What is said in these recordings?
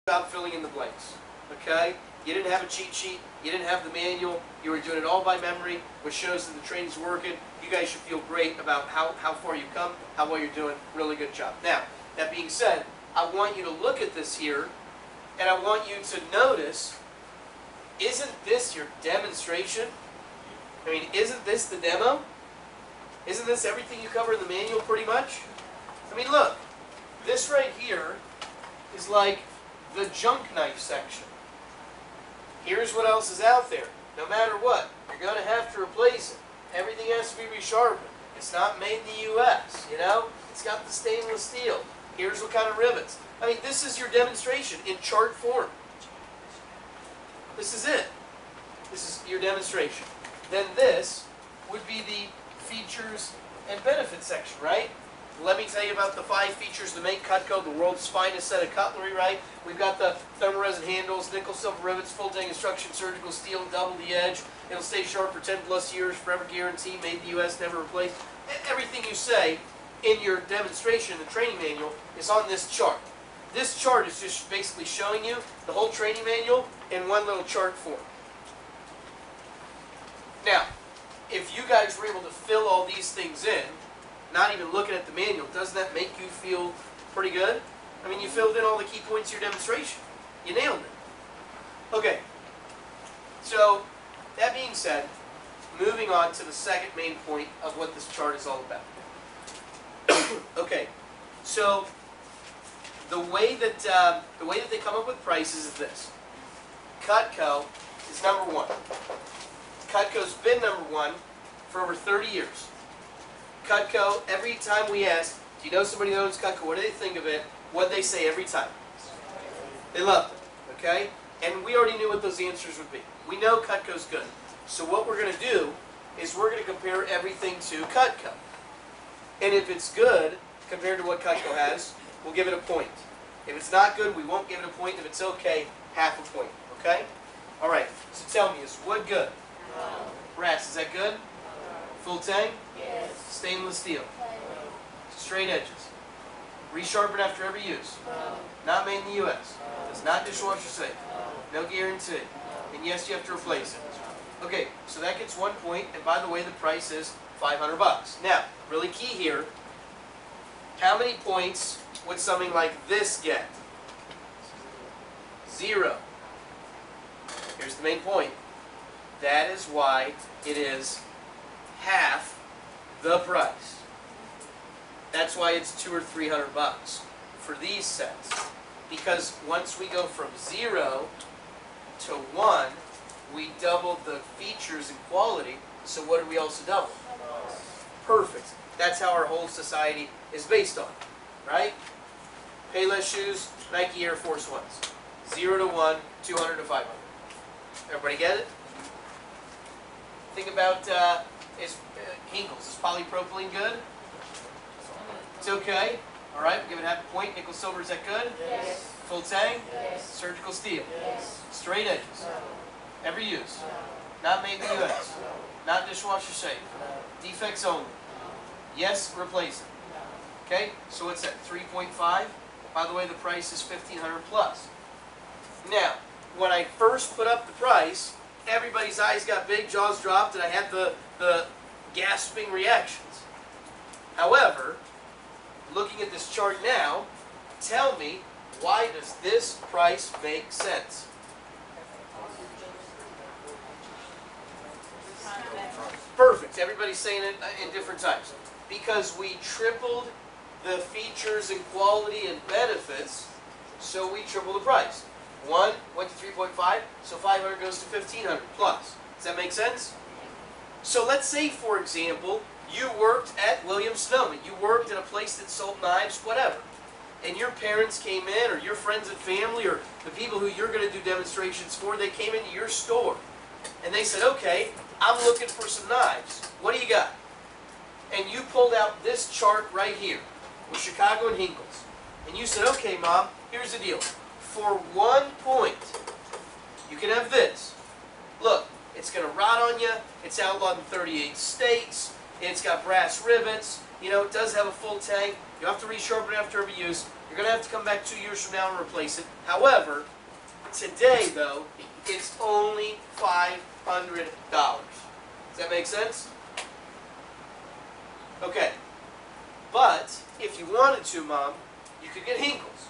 job filling in the blanks. Okay? You didn't have a cheat sheet. You didn't have the manual. You were doing it all by memory, which shows that the training's working. You guys should feel great about how far you've come, how well you're doing. Really good job. Now, that being said, I want you to look at this here, and I want you to notice, isn't this your demonstration? I mean, isn't this the demo? Isn't this everything you cover in the manual pretty much? I mean, look, this right here is like the junk knife section. Here's what else is out there. No matter what, you're going to have to replace it. Everything has to be resharpened. It's not made in the U.S., you know? It's got the stainless steel. Here's what kind of rivets. I mean, this is your demonstration in chart form. This is it. This is your demonstration. Then this would be the features and benefits section, right? Let me tell you about the 5 features that make Cutco the world's finest set of cutlery, right? We've got the thermoresin handles, nickel silver rivets, full tang construction, surgical steel, double the edge. It'll stay sharp for 10 plus years, forever guarantee, made in the U.S., never replaced. Everything you say in your demonstration, the training manual, is on this chart. This chart is just basically showing you the whole training manual in one little chart form. Now, if you guys were able to fill all these things in, not even looking at the manual, doesn't that make you feel pretty good? I mean, you filled in all the key points of your demonstration. You nailed it. Okay, so that being said, moving on to the second main point of what this chart is all about. Okay, so the way that they come up with prices is this. Cutco is number 1. Cutco's been number 1 for over 30 years. Cutco, every time we ask, do you know somebody that owns Cutco, what do they think of it? What they say every time? They loved it, okay? And we already knew what those answers would be. We know Cutco's good. So what we're going to do is we're going to compare everything to Cutco. And if it's good compared to what Cutco has, we'll give it a point. If it's not good, we won't give it a point. If it's okay, half a point, okay? All right, so tell me, is wood good? No. Brass, is that good? No. Full tang? Yes. Stainless steel? No. Straight edges? Resharpen after every use? No. Not made in the U.S.? No. Does not dishwasher safe? No. No guarantee? No. And yes, you have to replace it. Okay, so that gets 1 point, and by the way, the price is $500. Now, really key here, how many points would something like this get? 0. Here's the main point. That is why it is half the price. That's why it's $200 or $300 for these sets. Because once we go from 0 to 1, we doubled the features and quality, so what did we also double? Perfect. That's how our whole society is based on, right? Payless shoes, Nike Air Force Ones. 0 to 1, 200 to 500. Everybody get it? Think about Hinkles. Is polypropylene good? It's okay. All right, we'll give it half a point. Nickel silver, is that good? Yes. Full tang? Yes. Surgical steel? Yes. Straight edges? No. Every use? No. Not made in the U.S.? No. Not dishwasher safe? No. Defects only? Yes, replace it. No. Okay, so what's that, 3.5? By the way, the price is $1,500 plus. Now, when I first put up the price, everybody's eyes got big, jaws dropped, and I had the gasping reactions. However, looking at this chart now, tell me, why does this price make sense? Perfect. Everybody's saying it in different times. Because we tripled the features and quality and benefits, so we tripled the price. 1 went to 3.5, so 500 goes to 1,500 plus. Does that make sense? So let's say, for example, you worked at Williams-Sonoma. You worked in a place that sold knives, whatever. And your parents came in, or your friends and family, or the people who you're going to do demonstrations for, they came into your store. And they said, okay, I'm looking for some knives. What do you got? And you pulled out this chart right here with Chicago and Hinkles. And you said, okay, Mom, here's the deal. For 1 point, you can have this. Look, it's going to rot on you. It's outlawed in 38 states. It's got brass rivets. You know, it does have a full tang. You have to resharpen it after every use. You're going to have to come back 2 years from now and replace it. However, today, though, it's only $500. Does that make sense? Okay. But, if you wanted to, Mom, you could get Hinkles.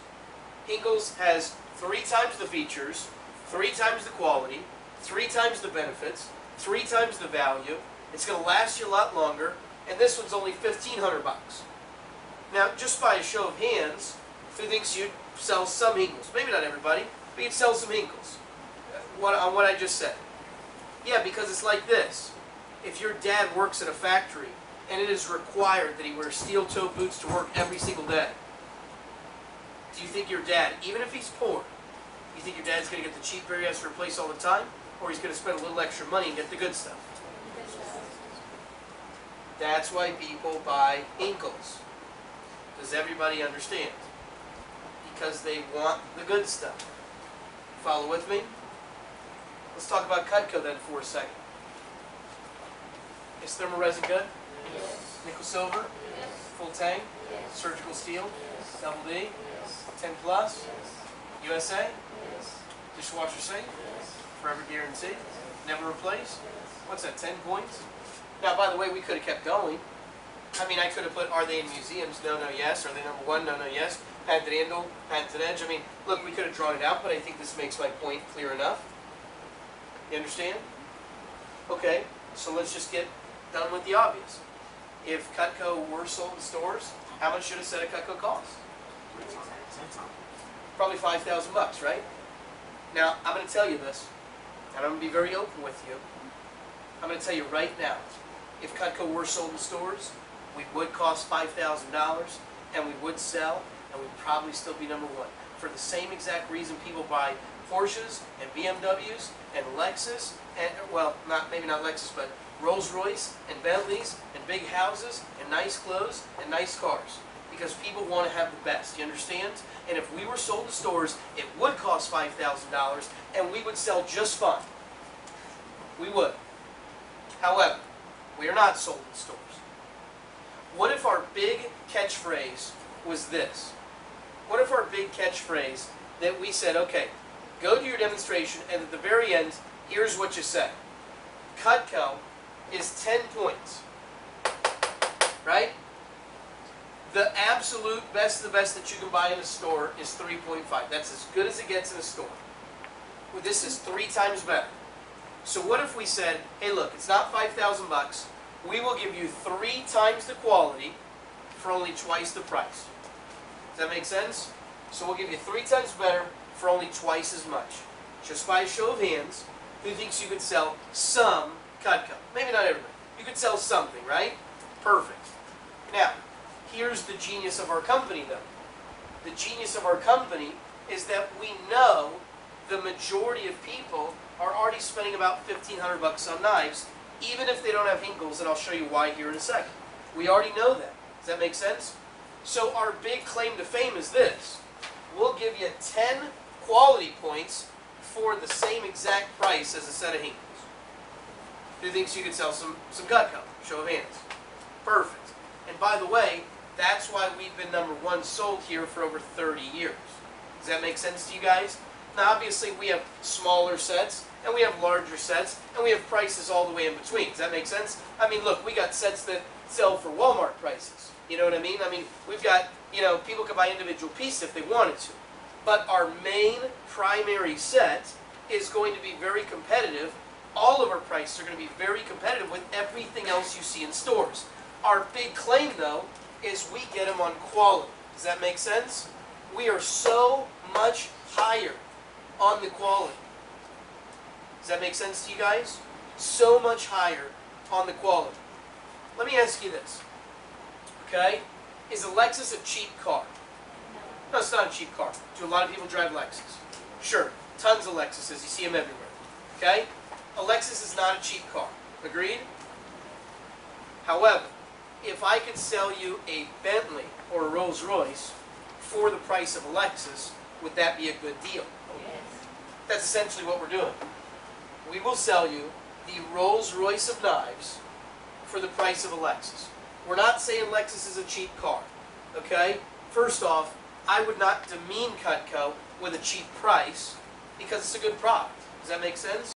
Hinkles has 3 times the features, 3 times the quality, 3 times the benefits, 3 times the value. It's going to last you a lot longer, and this one's only $1,500. Now, just by a show of hands, who thinks you'd sell some Hinkles? Maybe not everybody, but you'd sell some Hinkles. On what I just said. Yeah, because it's like this. If your dad works at a factory, and it is required that he wears steel-toe boots to work every single day, do you think your dad, even if he's poor, you think your dad's going to get the cheap pair he has to replace all the time? Or he's going to spend a little extra money and get the good stuff? That's why people buy Hinkles. Does everybody understand? Because they want the good stuff. Follow with me? Let's talk about Cutco then for a second. Is thermal resin good? Yes. Nickel silver? Yes. Full tank? Yes. Surgical steel? Yes. Double D? Yes. 10 plus? Yes. USA? Yes. Dishwasher safe? Yes. Forever guarantee? Never replace? Yes. What's that, 10 points? Now, by the way, we could have kept going. I mean, I could have put, are they in museums? No, no, yes. Are they number 1? No, no, yes. Patented handle, patented edge. I mean, look, we could have drawn it out, but I think this makes my point clear enough. You understand? Okay, so let's just get done with the obvious. If Cutco were sold in stores, how much should a set of Cutco cost? Probably $5,000, right? Now, I'm going to tell you this, and I'm going to be very open with you. I'm going to tell you right now, if Cutco were sold in stores, we would cost $5,000, and we would sell, and we'd probably still be number 1. For the same exact reason people buy Porsches and BMWs and Lexus, and well, maybe not Lexus, but Rolls-Royce and Bentleys and big houses and nice clothes and nice cars. Because people want to have the best, you understand? And if we were sold in stores, it would cost $5,000, and we would sell just fine. We would. However, we are not sold in stores. What if our big catchphrase was this? What if our big catchphrase that we said, okay, go to your demonstration, and at the very end, here's what you say. Cutco is 10 points. Right? The absolute best of the best that you can buy in a store is 3.5. That's as good as it gets in a store. Well, this is 3 times better. So what if we said, hey look, it's not $5,000. We will give you 3 times the quality for only twice the price. Does that make sense? So we'll give you 3 times better for only twice as much. Just by a show of hands, who thinks you could sell some Cutco? Maybe not everybody. You could sell something, right? Perfect. Now, here's the genius of our company, though. The genius of our company is that we know the majority of people are already spending about $1,500 on knives, even if they don't have Hinkles, and I'll show you why here in a second. We already know that. Does that make sense? So our big claim to fame is this. We'll give you 10 quality points for the same exact price as a set of Hinkles. Who thinks you could sell some Cutco? Show of hands. Perfect. And by the way, that's why we've been number 1 sold here for over 30 years. Does that make sense to you guys? Now obviously we have smaller sets, and we have larger sets, and we have prices all the way in between. Does that make sense? I mean, look, we got sets that sell for Walmart prices. You know what I mean? I mean, we've got, you know, people can buy individual pieces if they wanted to. But our main primary set is going to be very competitive. All of our prices are going to be very competitive with everything else you see in stores. Our big claim, though, is we get them on quality. Does that make sense? We are so much higher on the quality. Does that make sense to you guys? So much higher on the quality. Let me ask you this. Okay? Is a Lexus a cheap car? No, it's not a cheap car. Do a lot of people drive Lexus? Sure. Tons of Lexuses. You see them everywhere. Okay? A Lexus is not a cheap car. Agreed? However, if I could sell you a Bentley or a Rolls-Royce for the price of a Lexus, would that be a good deal? Yes. That's essentially what we're doing. We will sell you the Rolls-Royce of knives for the price of a Lexus. We're not saying Lexus is a cheap car, okay? First off, I would not demean Cutco with a cheap price because it's a good product. Does that make sense?